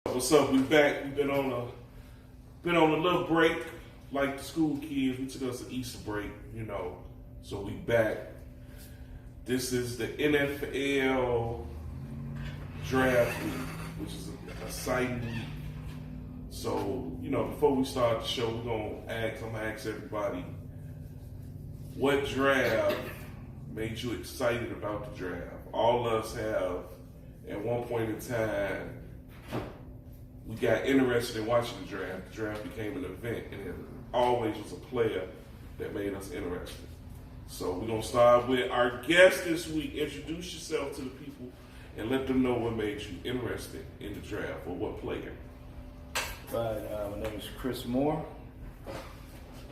What's up? We back. We've been on a little break, like the school kids. We took us an Easter break, So we back. This is the NFL draft week, which is an exciting week. So, before we start the show, I'm gonna ask everybody, what draft made you excited about the draft? All of us have, at one point in time, we got interested in watching the draft. The draft became an event, and it always was a player that made us interested. So we're going to start with our guest this week. Introduce yourself to the people and let them know what made you interested in the draft or what player. Right, my name is Chris Moore,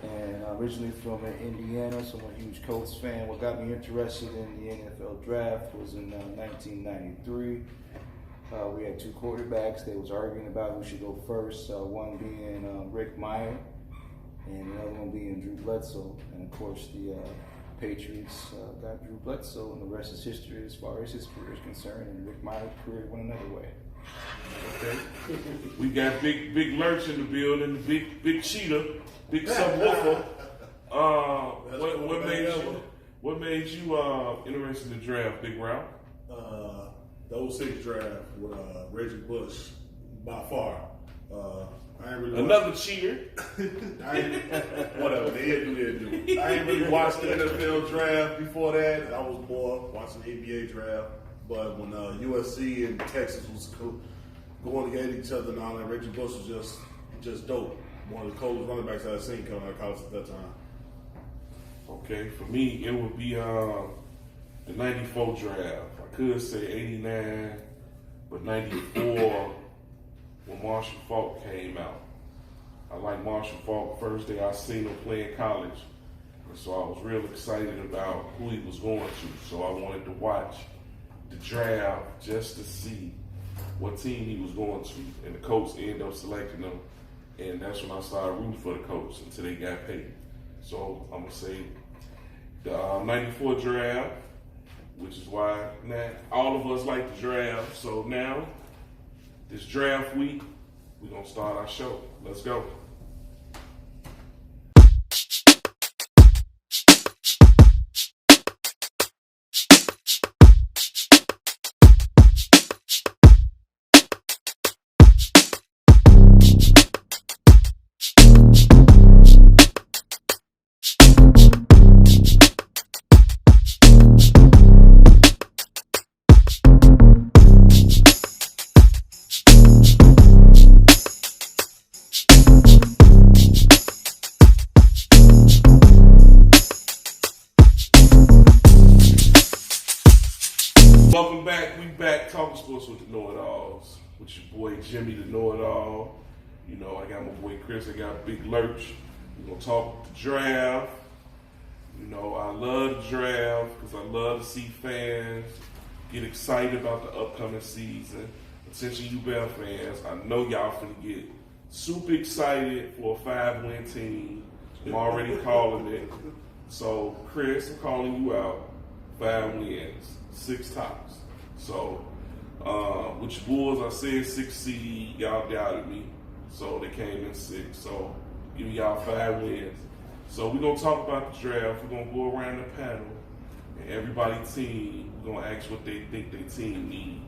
and I'm originally from Indiana, so I'm a huge Colts fan. What got me interested in the NFL draft was in 1993. We had two quarterbacks. They was arguing about who should go first, one being Rick Meyer and the other one being Drew Bledsoe. And of course, the Patriots got Drew Bledsoe, and the rest is history as far as his career is concerned, and Rick Meyer's career went another way. Okay. We got Big Lurch in the building, the big cheetah, big subwoofer. What made you interested in the draft, Big Ralph? The 06 draft with Reggie Bush, by far. I ain't really another cheater. Whatever, they do. I ain't really watched the NFL draft before that. I was more watching the NBA draft. But when USC and Texas was going against each other and all that, Reggie Bush was just dope. One of the coolest running backs I've seen coming out of college at that time. Okay, for me, it would be the 94 draft. I could say 89, but 94 when Marshall Faulk came out. I like Marshall Faulk first day I seen him play in college. And so I was real excited about who he was going to. So I wanted to watch the draft just to see what team he was going to. And the Colts ended up selecting him. And that's when I started rooting for the Colts until they got paid. So I'm going to say the 94 draft, which is why now all of us like the draft. So now, this draft week, we're going to start our show. Let's go. Welcome back. We back Talkin Sports with the Know-It-Alls. With your boy Jimmy, the Know-It-All. I got my boy Chris. I got Big Lurch. We're gonna talk the draft. I love the draft because I love to see fans get excited about the upcoming season. Attention, you Bell fans. I know y'all finna get super excited for a 5-win team. I'm already calling it. So, Chris, I'm calling you out. 5 wins. 6 tops. So, with your Bulls, I said 6 seed. Y'all doubted me. So, they came in 6. So, give y'all 5 wins. So, we're going to talk about the draft. We're going to go around the panel. And everybody's team, we're going to ask what they think their team need.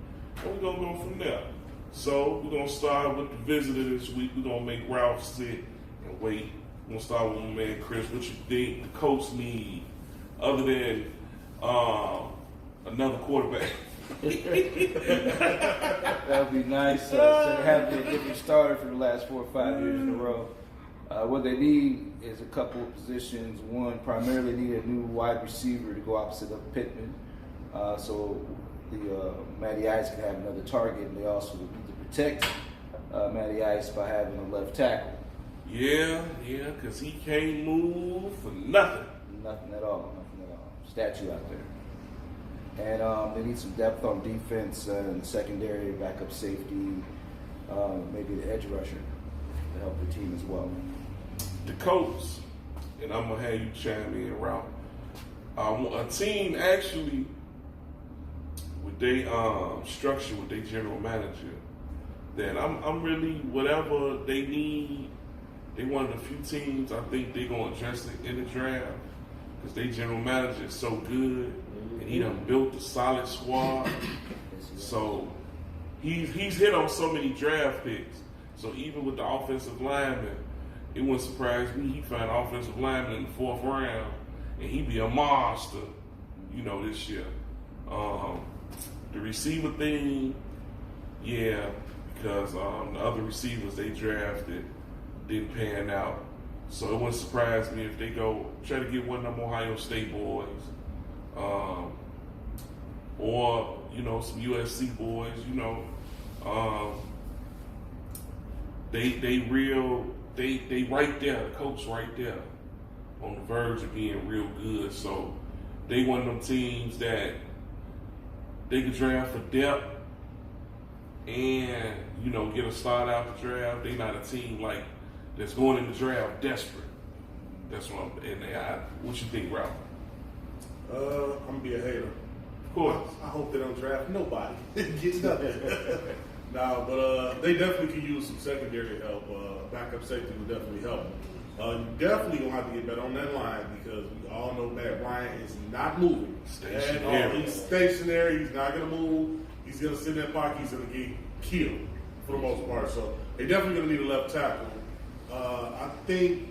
And we're going to go from there. So, we're going to start with the visitor this week. We're going to make Ralph sit and wait. We're going to start with my man Chris. What you think the Colts need other than another quarterback? That would be nice. To have a different starter for the last 4 or 5 years in a row. What they need is a couple of positions. One, primarily need a new wide receiver to go opposite of Pittman. So the Matty Ice can have another target, and they also need to protect Matty Ice by having a left tackle. Yeah, because he can't move for nothing. Nothing at all. Statue out there. And they need some depth on defense in the secondary, backup safety, maybe the edge rusher to help the team as well. The Colts, and I'm going to have you chime in, Ralph. A team actually, with their structure, with their general manager, that I'm really whatever they need. They one of the few teams I think they're gonna address it in the draft because their general manager is so good and he done built a solid squad. So he's hit on so many draft picks. So even with the offensive lineman, it wouldn't surprise me he find an offensive lineman in the 4th round and he'd be a monster, this year. The receiver thing, yeah, because the other receivers they drafted didn't pan out. So it wouldn't surprise me if they go try to get one of them Ohio State boys, or some USC boys. They right there. The coach right there on the verge of being real good. So they one of them teams that they could draft for depth and get a start out the draft. They not a team like that's going in the draft desperate. That's what what you think, Ralph? I'm gonna be a hater. Of course. I hope they don't draft nobody. Get nothing. Nah, but they definitely could use some secondary help. Backup safety would definitely help. You definitely gonna have to get better on that line because we all know Matt Ryan is not moving. Stationary. He's stationary. He's not gonna move. He's gonna sit in that pocket. He's gonna get killed for the most part. So they definitely gonna need a left tackle. I think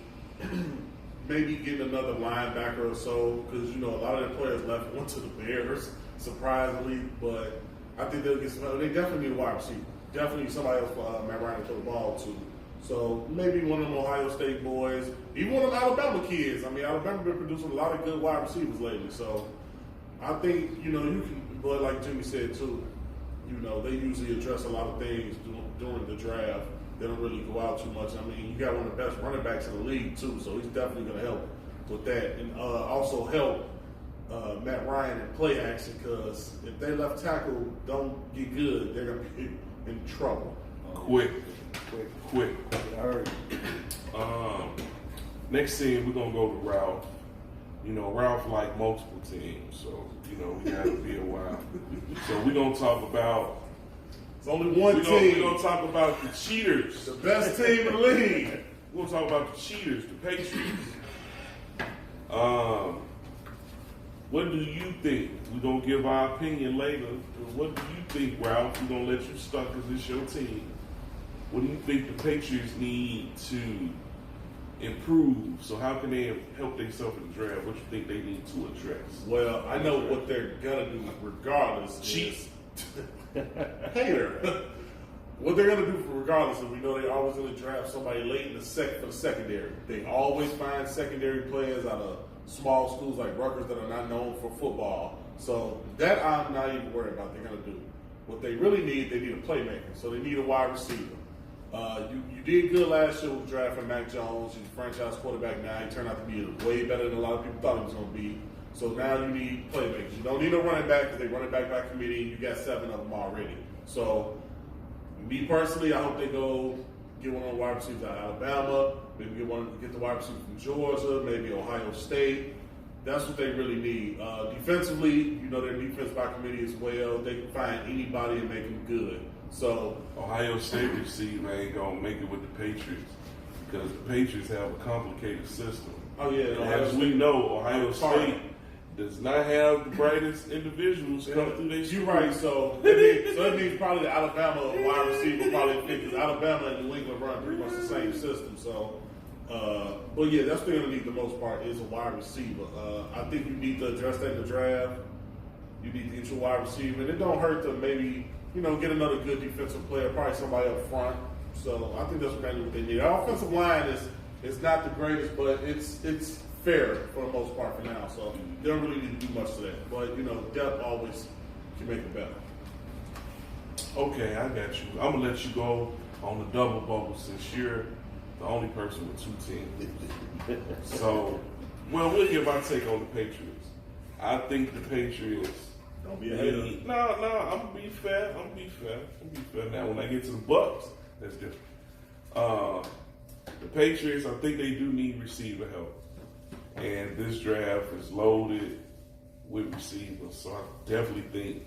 maybe getting another linebacker or so because a lot of their players went to the Bears surprisingly, but I think they'll get some. They definitely need a wide receiver. Definitely somebody else for Matt Ryan to throw the ball to. So maybe one of them Ohio State boys, even one of them Alabama kids. I mean, Alabama been producing a lot of good wide receivers lately. So I think you can. But like Jimmy said too, they usually address a lot of things during the draft. They don't really go out too much. I mean, you got one of the best running backs in the league too, so he's definitely going to help with that, and also help Matt Ryan in play action because if their left tackle don't get good, they're going to be in trouble. Quick. Hurry. Next team we're gonna go to Ralph. Ralph like multiple teams, so we got to be a while. So we're gonna talk about. It's only one team. We're gonna talk about the cheaters, the best team in the league. We're gonna talk about the cheaters, the Patriots. What do you think? We're gonna give our opinion later. What do you think, Ralph? We're gonna let you start because it's your team. What do you think the Patriots need to improve? So how can they help themselves in the draft? What do you think they need to address? Well, I know what they're gonna do regardless. Cheat. Hater. What they're gonna do regardless is we know they're always gonna draft somebody late in the for the secondary. They always find secondary players out of small schools like Rutgers that are not known for football. So that I'm not even worried about. They're gonna do. What they really need, they need a playmaker. So they need a wide receiver. You did good last year with drafting Mac Jones. He's a franchise quarterback now. He turned out to be way better than a lot of people thought he was going to be. So now you need playmakers. You don't need a running back because they running back by committee. You got 7 of them already. So me personally, I hope they go get one of the wide receivers out of Alabama. Maybe get the wide receiver from Georgia. Maybe Ohio State. That's what they really need. Defensively, their defense by committee as well. They can find anybody and make them good. So Ohio State receiver ain't gonna make it with the Patriots because the Patriots have a complicated system. Oh yeah, as we know, Ohio State does not have the brightest individuals come through their school. You're right. So that means probably the Alabama wide receiver probably fit because Alabama and New England run pretty much the same system. So, but yeah, that's what they're gonna need the most part is a wide receiver. I think you need to address that in the draft. You need to get your wide receiver, and it don't hurt to maybe. Get another good defensive player, probably somebody up front. So I think that's mainly what they need. Our offensive line is not the greatest, but it's fair for the most part for now. So they don't really need to do much to that. But depth always can make it better. Okay, I got you. I'm gonna let you go on the double bubble since you're the only person with 2 teams. So, we'll give our take on the Patriots. I think the Patriots. Don't be a hater. No, I'm gonna be fair. Now, when I get to the Bucks, that's different. The Patriots, I think they do need receiver help, and this draft is loaded with receivers. So I definitely think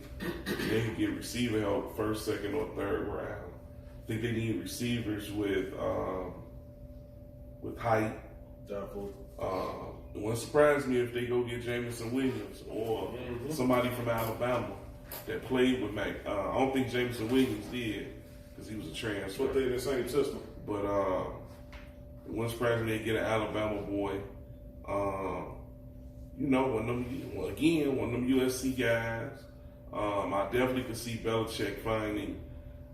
they can get receiver help first, second, or third round. I think they need receivers with height. Definitely. It wouldn't surprise me if they go get Jameson Williams or somebody from Alabama that played with Mac. I don't think Jameson Williams did because he was a transfer. But they're in the same system. But it wouldn't surprise me they get an Alabama boy. One of them USC guys. I definitely could see Belichick finding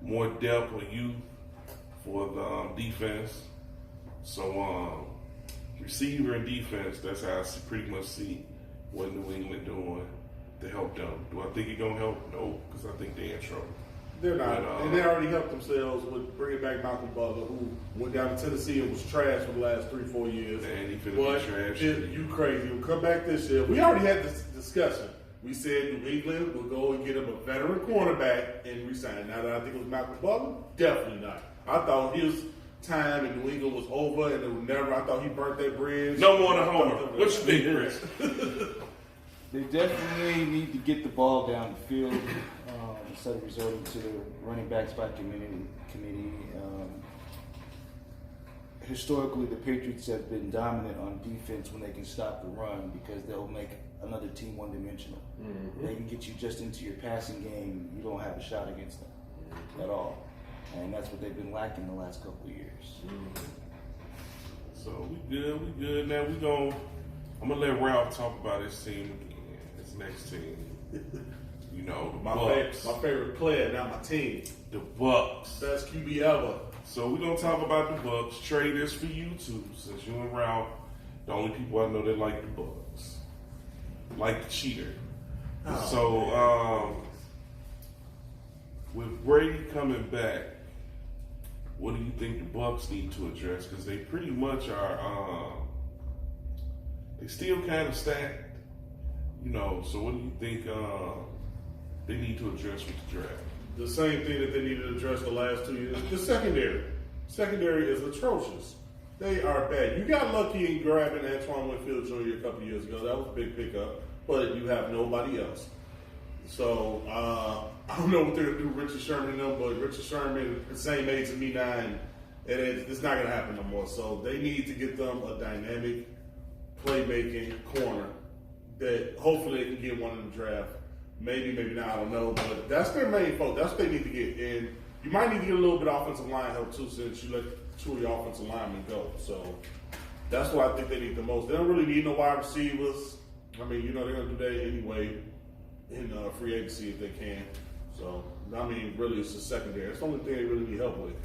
more depth or youth for the defense. So, receiver and defense, that's how I pretty much see what New England doing to help them. Do I think it's going to help? No, because I think they're in trouble. They're not. And they already helped themselves with bringing back Malcolm Butler, who went down to Tennessee and was trash for the last 3-4 years. Man, he finna be trash. You crazy. We'll come back this year. We already had this discussion. We said New England will go and get him a veteran cornerback and resign. Now that I think it was Malcolm Butler, definitely not. I thought his time in New England was over and it would never, I thought he burnt that bridge. No more than Homer. What you think, Chris? They definitely need to get the ball down the field instead of resorting to the running backs by committee. Historically, the Patriots have been dominant on defense when they can stop the run because they'll make another team one-dimensional. They can get you just into your passing game. You don't have a shot against them at all. And that's what they've been lacking the last couple of years. So we good. Now I'm gonna let Ralph talk about his team again, his next team. My favorite player, not my team. The Bucks. Best QB ever. So we're gonna talk about the Bucks. Trey, this for you too, since you and Ralph, the only people I know that like the Bucks, like the cheater. With Brady coming back, what do you think the Bucks need to address? Because they pretty much are, they still kind of stacked, So what do you think they need to address with the draft? The same thing that they needed to address the last 2 years. The secondary. Secondary is atrocious. They are bad. You got lucky in grabbing Antoine Winfield Jr. a couple years ago. That was a big pickup. But you have nobody else. So, I don't know what they're going to do with Richard Sherman and them, but Richard Sherman, the same age as me now, and it's not going to happen no more. So they need to get them a dynamic, playmaking corner that hopefully they can get one in the draft. Maybe not, I don't know. But that's their main focus. That's what they need to get. And you might need to get a little bit of offensive line help too, since you let 2 of your offensive linemen go. So that's what I think they need the most. They don't really need no wide receivers. I mean, they're going to do that anyway in free agency if they can. So, I mean, really, it's the secondary. That's the only thing they really need help with.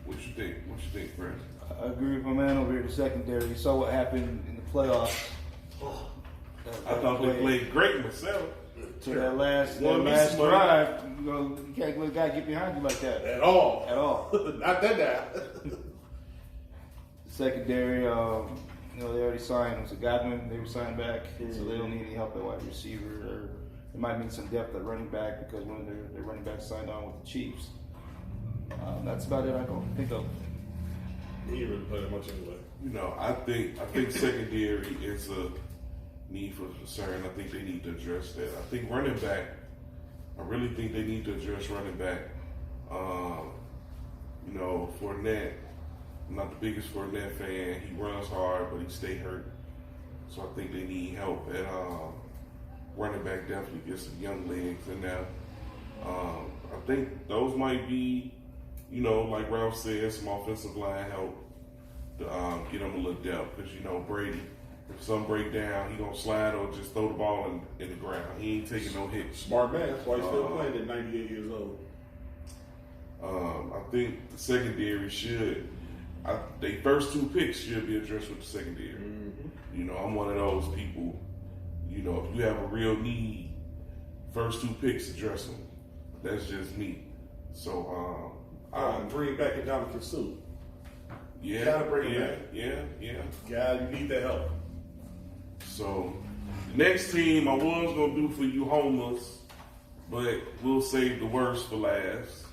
What you think, Chris? I agree with my man over here, the secondary. You saw what happened in the playoffs. I thought they played great myself. To that last drive, you can't let a guy get behind you like that. At all. Not that guy. Secondary, they already signed. It was a Godwin. They were signed back, so they don't need any help at wide receiver. Or they might need some depth at running back because one of their running backs signed on with the Chiefs. That's about it I can think of. He didn't really play that much anyway. I think secondary is a need for concern. I think they need to address that. I think running back, I really think they need to address running back. Fournette, I'm not the biggest Fournette fan. He runs hard, but he stay hurt. So I think they need help at running back. Definitely get some young legs in there. I think those might be, like Ralph said, some offensive line help to get them a little depth. Because, Brady, if some break down, he going to slide or just throw the ball in the ground. He ain't taking no hits. Smart man. That's why he's still playing at 98 years old. I think the secondary they first 2 picks should be addressed with the secondary. I'm one of those people, if you have a real need, first 2 picks address them. That's just me. So, bring back a Jonathan Suh. Yeah. Gotta bring him back. Yeah. God, you need that help. So, the next team I was going to do for you homers, but we'll save the worst for last.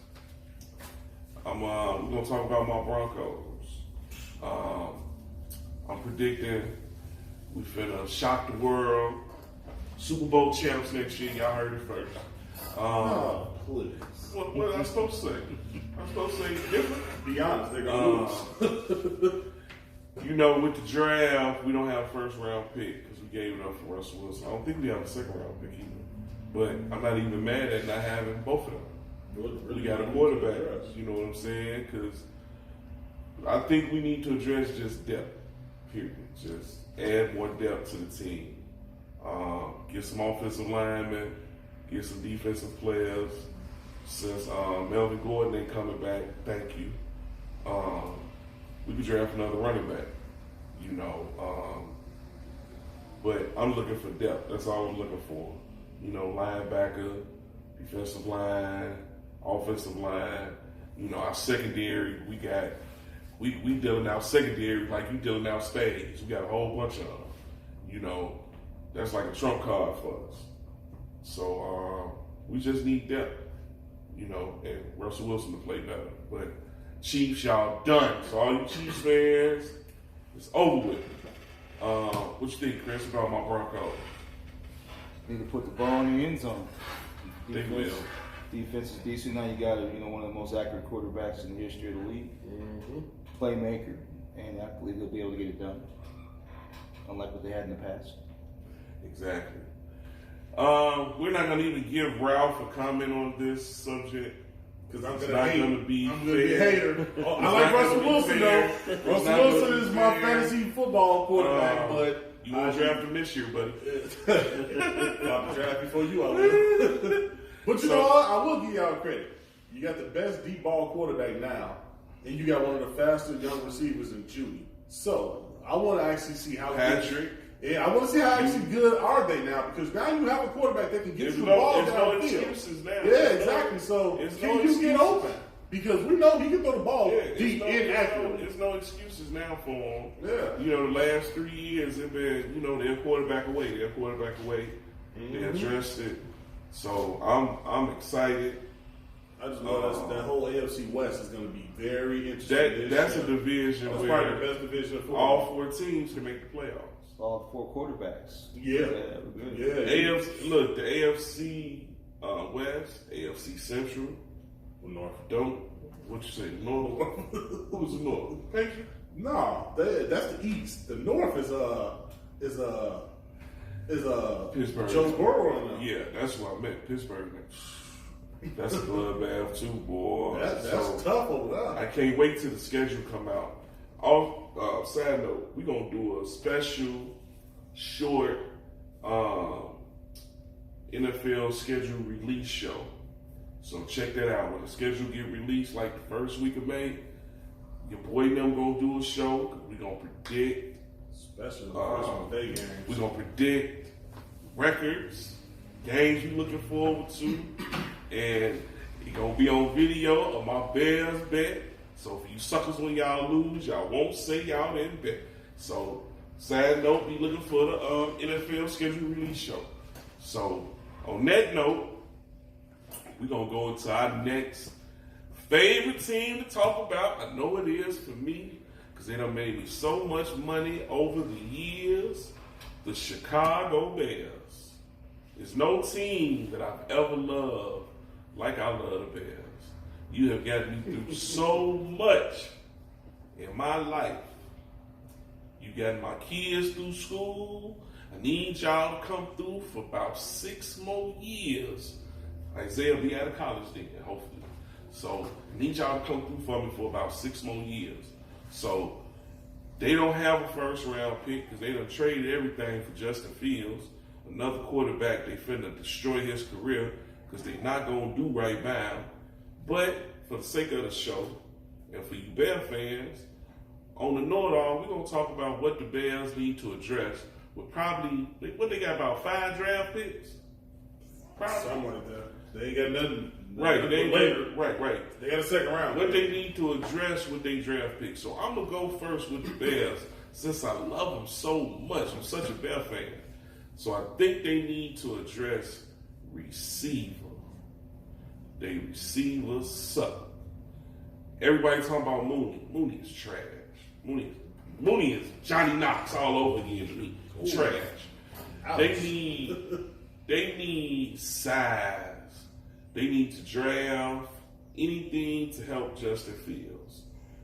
We're going to talk about my Broncos. I'm predicting we finna shock the world. Super Bowl champs next year. Y'all heard it first. Oh, please. What am I supposed to say? I'm supposed to say different? Be honest, they're going to lose. You know, with the draft, we don't have a first round pick because we gave it up for Russell Wilson. I don't think we have a second round pick either. But I'm not even mad at not having both of them. We got a quarterback, you know what I'm saying? Because I think we need to address just depth, period. Just add more depth to the team. Get some offensive linemen, get some defensive players. Since Melvin Gordon ain't coming back, thank you. We could draft another running back, you know. But I'm looking for depth. That's all I'm looking for. You know, linebacker, defensive line, offensive line. You know, our secondary, we dealing out secondary like you dealing out spades. We got a whole bunch of them. You know, that's like a trump card for us. So we just need depth. You know, and Russell Wilson to play better. But Chiefs, y'all done. So all you Chiefs fans, it's over with. What you think, Chris, about my Broncos? Need to put the ball in the end zone. They will. Defense is decent. Now you got one of the most accurate quarterbacks in the history of the league. Mm-hmm. Playmaker, and I believe they'll be able to get it done. Unlike what they had in the past. Exactly. We're not going to even give Ralph a comment on this subject. Because I'm going to be I'm going to be a hater. I like Russell Wilson, though. Russell Wilson is my fantasy football quarterback, but you want to draft him this year, buddy. I'll draft before you, I will. But you know what? I will give y'all credit. You got the best deep ball quarterback now, and you got one of the faster young receivers in Judy. So I want to actually see how Patrick. Yeah, I want to see how actually good are they now, because now you have a quarterback that can get you the ball downfield. There's no excuses now. Yeah, exactly. So can you get open? Because we know he can throw the ball deep inaccurately. There's no excuses now for him. Yeah. You know, the last 3 years have been, they're quarterback away. Mm-hmm. They addressed it. So I'm excited. I just know that whole AFC West is going to be very interesting. That's a division that's where probably the best division of football. All 4 teams can make the playoffs. All 4 quarterbacks. Yeah. The AFC West, AFC Central, North. What you say? North? Who's the North? Patriots? No, that's the East. The North is Pittsburgh. Joe Burrow now. Yeah, that's what I meant. Pittsburgh. That's a bloodbath too, boy. That's tough over there. I can't wait till the schedule come out. Side note, we're gonna do a special short NFL schedule release show. So check that out. When the schedule get released, like the first week of May, your boy and them gonna do a show. We're gonna predict, especially the first day games. We're gonna predict records, games you looking forward to, and it gonna be on video of my Bears bet. So for you suckers, when y'all lose, y'all won't say y'all didn't bet. So side note, be looking for the NFL schedule release show. So on that note, we're going to go into our next favorite team to talk about. I know it is for me because they done made me so much money over the years. The Chicago Bears. There's no team that I've ever loved like I love the Bears. You have gotten me through so much in my life. You got my kids through school. I need y'all to come through for about 6 more years. Isaiah will be out of college then, hopefully. So I need y'all to come through for me for about 6 more years. So they don't have a first round pick because they done traded everything for Justin Fields, another quarterback. They finna destroy his career because they not gonna do right by him. But for the sake of the show and for you Bear fans, on the know-it-all, we're gonna talk about what the Bears need to address. With probably what they got, about 5 draft picks. Probably. Something like that. They ain't got nothing. Right. Right. They got a second round. What they need to address with their draft picks. So I'm going to go first with the Bears since I love them so much. I'm such a Bear fan. So I think they need to address receiver. They receivers suck. Everybody talking about Mooney. Mooney is trash. Mooney is Johnny Knox all over again to me. Trash. Ouch. They need size They need to draft anything to help Justin Fields.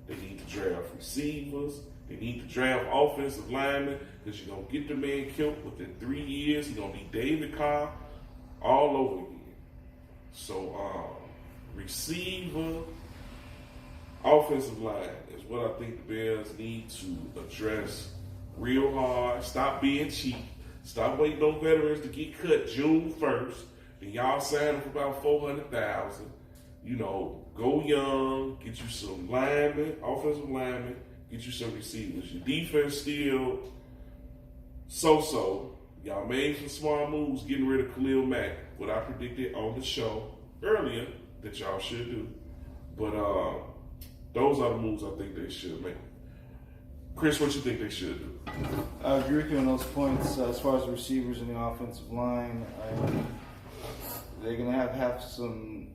They need to draft receivers. They need to draft offensive linemen because you're going to get the man killed within 3 years. He's going to be David Carr all over again. So, receiver, offensive line is what I think the Bears need to address real hard. Stop being cheap. Stop waiting on veterans to get cut June 1st. Then y'all sign them for about $400,000. You know, go young, get you some linemen, offensive linemen, get you some receivers. Your defense still so-so. Y'all made some smart moves getting rid of Khalil Mack, what I predicted on the show earlier that y'all should do. But those are the moves I think they should make. Chris, what you think they should do? I agree with you on those points. As far as the receivers and the offensive line, they're going to have some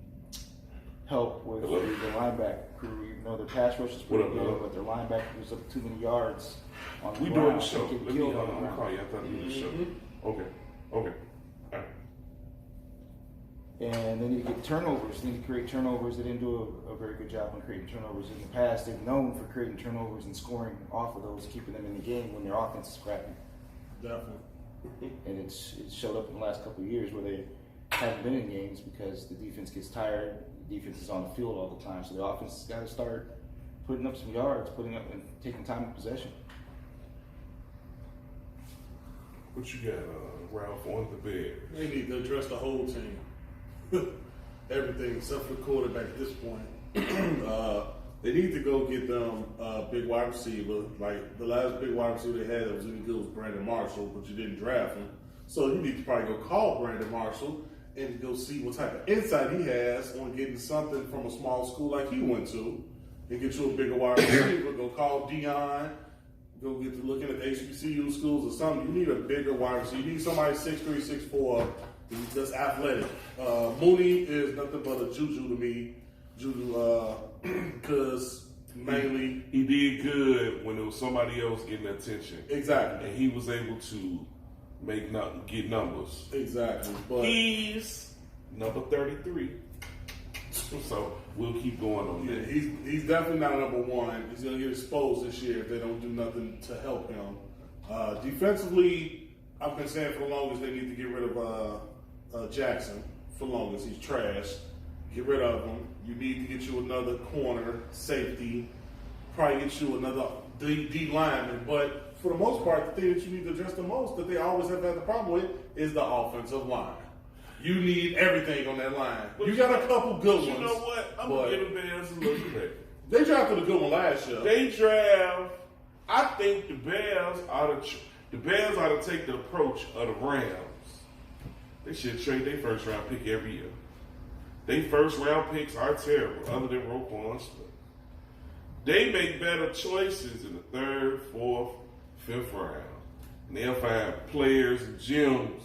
help with the linebacker crew. You know, their pass rush is pretty good, but their linebacker gives up too many yards on the ground. We doing the show. Let me I'll call you. I thought you were the show. Okay. All right. And they need to get turnovers. They need to create turnovers. They didn't do a very good job on creating turnovers in the past. They've known for creating turnovers and scoring off of those, keeping them in the game when their offense is crappy. Definitely. And it's showed up in the last couple of years where they haven't been in games because the defense gets tired. The defense is on the field all the time. So the offense has got to start putting up some yards, putting up and taking time of possession. What you got, Ralph, on the Bears? They need to address the whole team. Everything except for the quarterback at this point. They need to go get them a big wide receiver. Like the last big wide receiver they had that was any good was Brandon Marshall, but you didn't draft him. So you need to probably go call Brandon Marshall and go see what type of insight he has on getting something from a small school like he went to, and get you a bigger wide receiver. Go call Dion. Go get to looking at the HBCU schools or something. You need a bigger wide receiver. You need somebody 6'3", 6'4", who's just athletic. Mooney is nothing but a juju to me. Juju, because mainly he did good when there was somebody else getting attention. Exactly. And he was able to get numbers. Exactly. But he's number 33. So we'll keep going on that. He's definitely not number one. He's going to get exposed this year if they don't do nothing to help him. Defensively, I've been saying for the longest they need to get rid of Jackson. For the longest, he's trash. Get rid of him. You need to get you another corner, safety, probably get you another D lineman. But for the most part, the thing that you need to address the most that they always have had the problem with is the offensive line. You need everything on that line. You got a couple good ones. You know what? I'm going to give the Bears a little credit. They drafted a good one last year. I think the Bears ought to take the approach of the Rams. They should trade their first round pick every year. Their first round picks are terrible, other than Roquan Smith. They make better choices in the 3rd, 4th, 5th round. And they'll find players and gems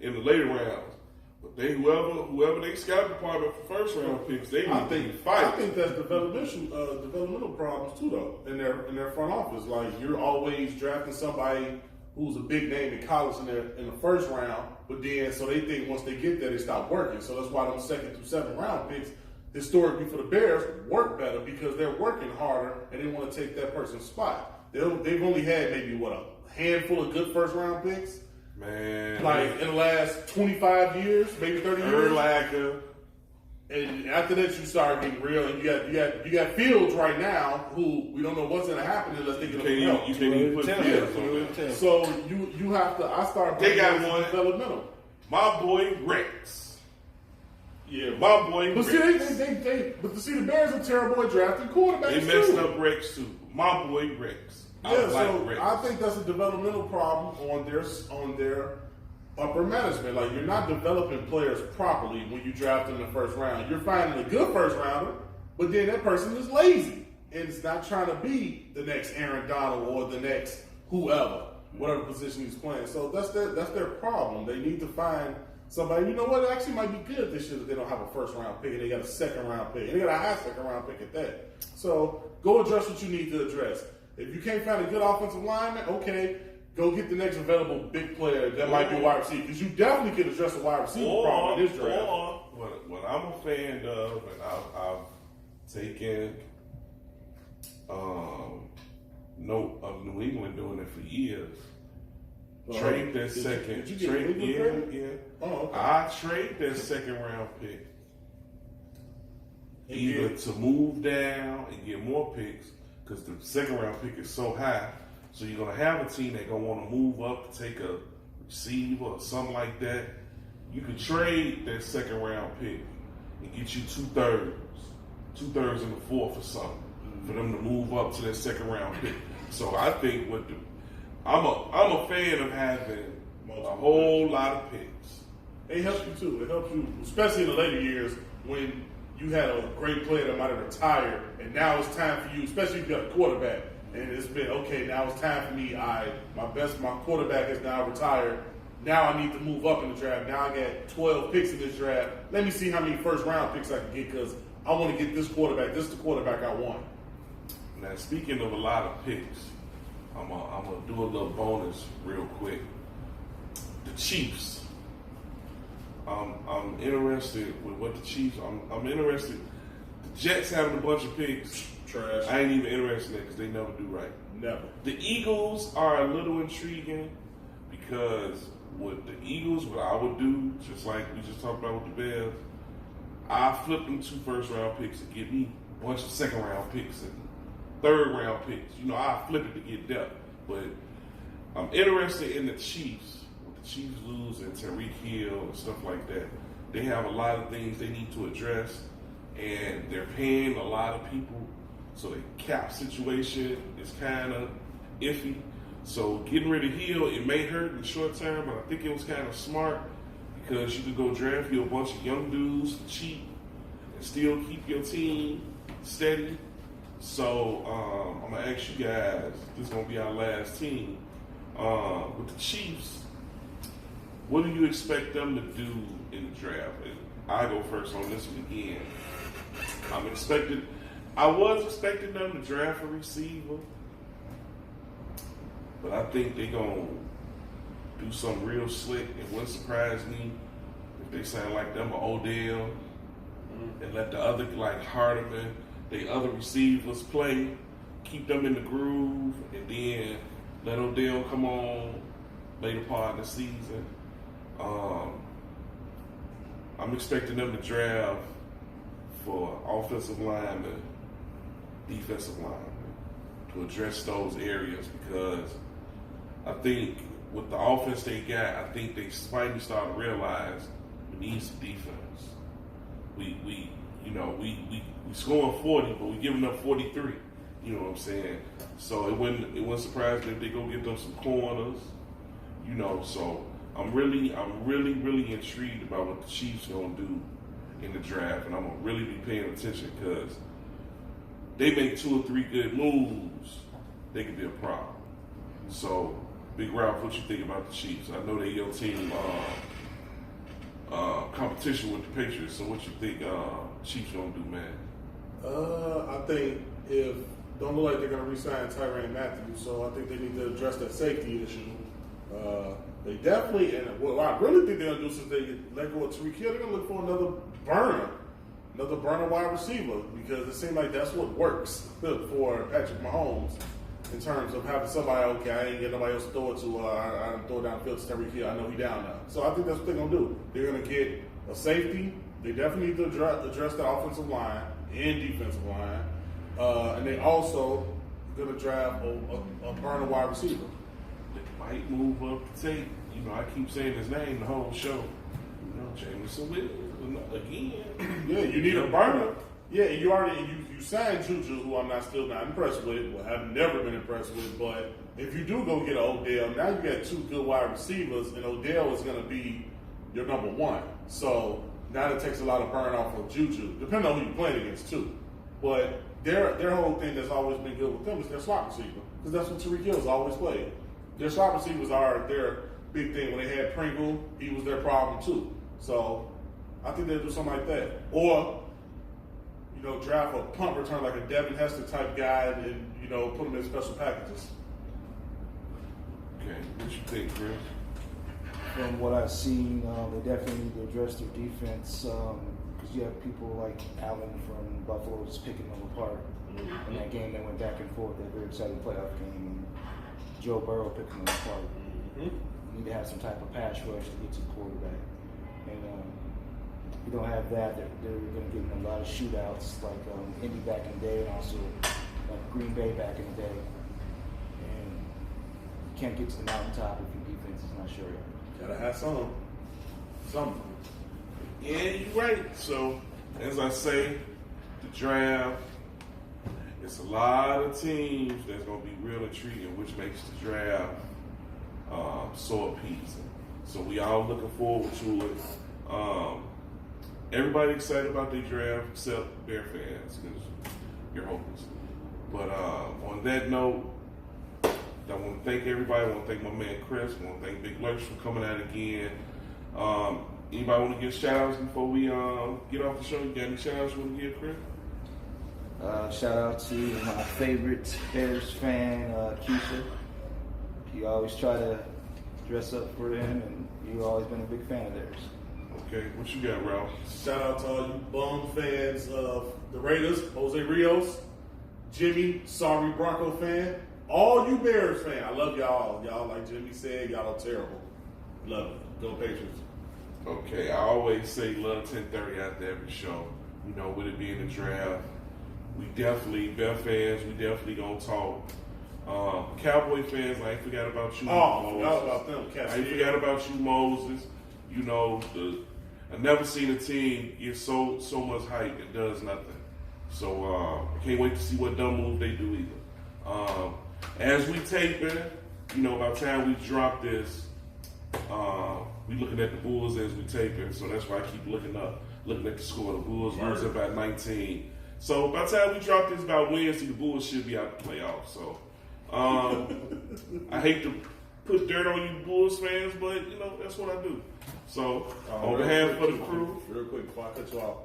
in the later rounds. But they whoever they scout department for first round picks, they need to fight. I think that's developmental problems too, though, in their front office. Like you're always drafting somebody who's a big name in college in the first round, but then so they think once they get there they stop working. So that's why those 2nd through 7th round picks historically for the Bears work better because they're working harder and they want to take that person's spot. They've only had maybe a handful of good first round picks. Man, like in the last 25 years, maybe 30 years. Urlacher. And after that, you start getting real, and you got Fields right now who we don't know what's going to happen unless they get help. You can't even put Fields on that. So you have to. I start. They got one developmental. My boy Rex. Yeah, my boy. But Rex. see, the Bears are terrible at drafting quarterbacks. They messed up Rex too. My boy Rex. I think that's a developmental problem on their upper management. Like you're not developing players properly when you draft them in the first round. You're finding a good first rounder, but then that person is lazy and it's not trying to be the next Aaron Donald or the next whoever, whatever position he's playing. So that's their problem. They need to find somebody. You know what? It actually might be good this year that they don't have a first round pick and they got a 2nd round pick and they got a high 2nd round pick at that. So go address what you need to address. If you can't find a good offensive lineman, okay, go get the next available big player that might be a wide receiver. Because you definitely can address a wide receiver problem in this draft. Or what I'm a fan of, and I've taken note of New England doing it for years. Trade their second. Did you get New England? Yeah. Oh, okay. I trade their second round pick either to move down and get more picks, because the second round pick is so high. So you're gonna have a team that gonna want to move up to take a receiver or something like that. You could trade that second round pick and get you 2/3 in the fourth or something, for them to move up to that second round pick. So I think I'm a fan of having a whole lot of picks. It helps you too. It helps you, especially in the later years when you had a great player that might have retired, and now it's time for you, especially if you got a quarterback, and it's been, okay, now it's time for me. My quarterback is now retired. Now I need to move up in the draft. Now I got 12 picks in this draft. Let me see how many first round picks I can get, because I want to get this quarterback. This is the quarterback I want. Now, speaking of a lot of picks, I'm gonna do a little bonus real quick. The Chiefs. I'm interested with what the Chiefs. I'm interested. The Jets having a bunch of picks. Trash. I ain't even interested in that because they never do right. Never. The Eagles are a little intriguing because with the Eagles, what I would do, just like we just talked about with the Bears, I flip them 2 first-round picks and get me a bunch of second-round picks and third-round picks. You know, I flip it to get depth. But I'm interested in the Chiefs. With the Chiefs losing Tyreek Hill and stuff like that, they have a lot of things they need to address, and they're paying a lot of people. So the cap situation is kind of iffy. So getting rid of Hill, it may hurt in the short term, but I think it was kind of smart because you could go draft you a bunch of young dudes cheap and still keep your team steady. So I'm going to ask you guys, this is going to be our last team. With the Chiefs, what do you expect them to do in the draft? And I go first on this one again. I was expecting them to draft a receiver, but I think they're going to do something real slick. It wouldn't surprise me if they sound like them or Odell and let the other, like Hardeman, the other receivers play, keep them in the groove, and then let Odell come on later part of the season. I'm expecting them to draft for offensive linemen, defensive linemen, to address those areas, because I think with the offense they got, I think they finally started to realize we need some defense. We scoring 40, but we giving up 43. You know what I'm saying? So it wouldn't surprise me if they go get them some corners. You know, so I'm really intrigued about what the Chiefs are gonna do in the draft, and I'm gonna really be paying attention, because they make 2 or 3 good moves, they could be a problem. So, Big Ralph, what you think about the Chiefs? I know they're your team competition with the Patriots, so what you think Chiefs gonna do, man? I think don't look like they're going to re-sign Tyrann Matthew, so I think they need to address that safety issue. They definitely, and what I really think they're going to do since they let go of Tyreek Hill, they're going to look for another burner wide receiver, because it seems like that's what works for Patrick Mahomes in terms of having somebody, okay, I ain't get nobody else to throw it to, I throw it downfield to Tyreek Hill, I know he down now. So I think that's what they're going to do. They're going to get a safety. They definitely need to address the offensive line and defensive line. And they also going to draft a burner wide receiver. They might move up the tape. You know, I keep saying his name the whole show. You know, Jameson Williams again. Yeah, you need a burner. Yeah, you signed Juju, who I'm still not impressed with. Well, I've never been impressed with. But if you do go get an Odell, now you got 2 good wide receivers, and Odell is going to be your number 1. So now that takes a lot of burn off of Juju, depending on who you're playing against too. But their whole thing that's always been good with them is their slot receiver, because that's what Tyreek Hill's always played. Their slot receivers are their big thing. When they had Pringle, he was their problem too. So I think they'll do something like that, or draft a punt return like a Devin Hester type guy, and put him in special packages. Okay, what you think, Chris? From what I've seen, they definitely need to address their defense, because because you have people like Allen from Buffalo just picking them apart. In that game that went back and forth, that very exciting playoff game, and Joe Burrow picking them apart. You need to have some type of pass rush to get to the quarterback. And if you don't have that, they're going to get in a lot of shootouts like Indy back in the day, and also like Green Bay back in the day. And you can't get to the mountaintop if your defense is not sure yet. Gotta have something. Yeah, you're right. So, as I say, the draft, it's a lot of teams that's going to be real intriguing, which makes the draft so appeasing. So we all looking forward to it. Everybody excited about the draft except Bear fans, because you're hopeless. But on that note, I want to thank everybody. I want to thank my man Chris. I want to thank Big Lurch for coming out again. Anybody want to give shout-outs before we get off the show? You got any shout-outs you want to give, Chris? Shout out to my favorite Bears fan, Keisha. You always try to dress up for them, and you've always been a big fan of theirs. Okay, what you got, Ralph? Shout out to all you bum fans of the Raiders, Jose Rios, Jimmy, sorry Bronco fan, all you Bears fan. I love y'all. Y'all, like Jimmy said, y'all are terrible. Love it. Go Patriots. Okay, I always say love 1030 after every show. You know, with it being the draft, we definitely, Bear fans, we definitely gonna talk. Cowboy fans, I ain't forgot about you. Oh, I forgot about them. I ain't forgot about you, Moses. You know, I've never seen a team get so much hype that does nothing. So I can't wait to see what dumb move they do either. As we tape it, you know, by the time we drop this, we looking at the Bulls as we tape it. So that's why I keep looking at the score. The Bulls losing by 19. So by the time we drop this about Wednesday, the Bulls should be out the playoffs. So I hate to put dirt on you Bulls fans, but you know that's what I do. So on behalf of the crew, real quick before I cut you off,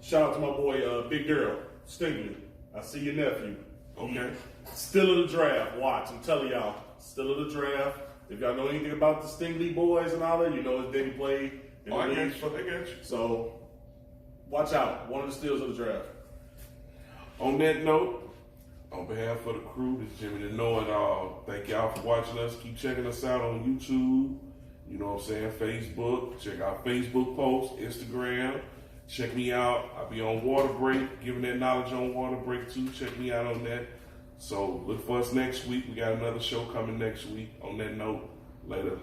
shout out to my boy Big Girl Stingley. I see your nephew. okay. Still in the draft. Watch, I'm telling y'all, still in the draft. If y'all know anything about the Stingley boys and all that, you know his daddy played in the league. I got you. So watch out. One of the steals of the draft. On that note, on behalf of the crew, this is Jimmy the Know-It-All. Thank y'all for watching us. Keep checking us out on YouTube. You know what I'm saying? Facebook. Check out Facebook posts, Instagram. Check me out. I'll be on Water Break, giving that knowledge on Water Break too. Check me out on that. So look for us next week. We got another show coming next week. On that note, later.